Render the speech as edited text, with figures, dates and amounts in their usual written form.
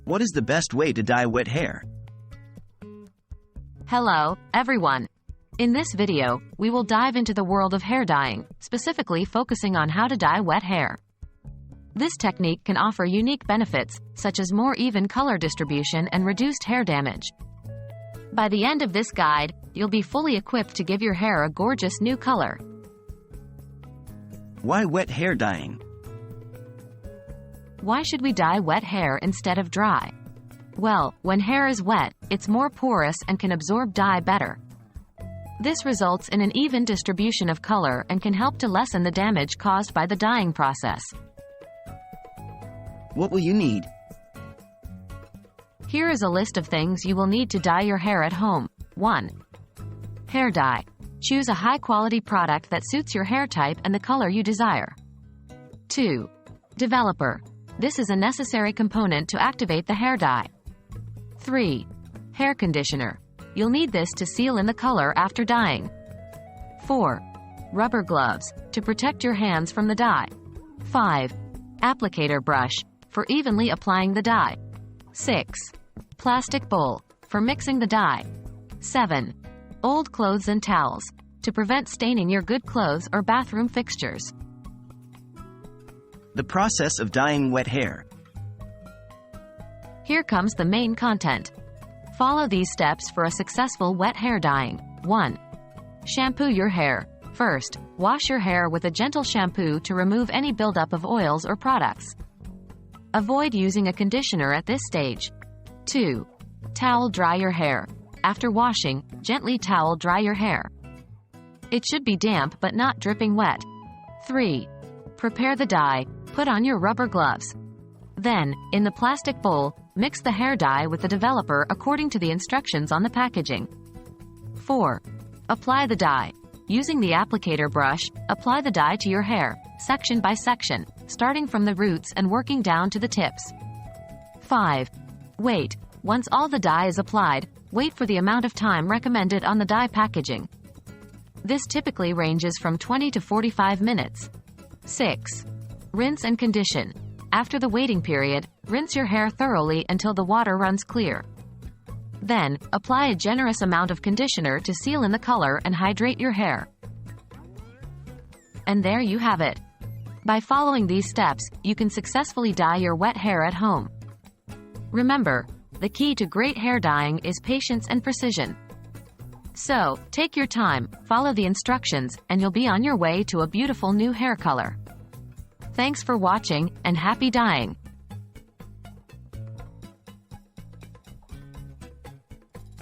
What is the best way to dye wet hair? Hello, everyone. In this video, we will dive into the world of hair dyeing, specifically focusing on how to dye wet hair. This technique can offer unique benefits, such as more even color distribution and reduced hair damage. By the end of this guide, you'll be fully equipped to give your hair a gorgeous new color. Why wet hair dyeing? Why should we dye wet hair instead of dry? Well, when hair is wet, it's more porous and can absorb dye better. This results in an even distribution of color and can help to lessen the damage caused by the dyeing process. What will you need? Here is a list of things you will need to dye your hair at home. 1. Hair dye. Choose a high-quality product that suits your hair type and the color you desire. 2. Developer. This is a necessary component to activate the hair dye. 3. Hair conditioner. You'll need this to seal in the color after dyeing. 4. Rubber gloves, to protect your hands from the dye. 5. Applicator brush, for evenly applying the dye. 6. Plastic bowl, for mixing the dye. 7. Old clothes and towels, to prevent staining your good clothes or bathroom fixtures. The process of dyeing wet hair. Here comes the main content. Follow these steps for a successful wet hair dyeing. 1. Shampoo your hair. First, wash your hair with a gentle shampoo to remove any buildup of oils or products. Avoid using a conditioner at this stage. 2. Towel dry your hair. After washing, gently towel dry your hair. It should be damp but not dripping wet. 3. Prepare the dye. Put on your rubber gloves. Then, in the plastic bowl, mix the hair dye with the developer according to the instructions on the packaging. 4. Apply the dye. Using the applicator brush, apply the dye to your hair, section by section, starting from the roots and working down to the tips. 5. Wait. Once all the dye is applied, wait for the amount of time recommended on the dye packaging. This typically ranges from 20 to 45 minutes. 6. Rinse and condition. After the waiting period, rinse your hair thoroughly until the water runs clear. Then, apply a generous amount of conditioner to seal in the color and hydrate your hair. And there you have it. By following these steps, you can successfully dye your wet hair at home. Remember, the key to great hair dyeing is patience and precision. So, take your time, follow the instructions, and you'll be on your way to a beautiful new hair color. Thanks for watching, and happy dyeing!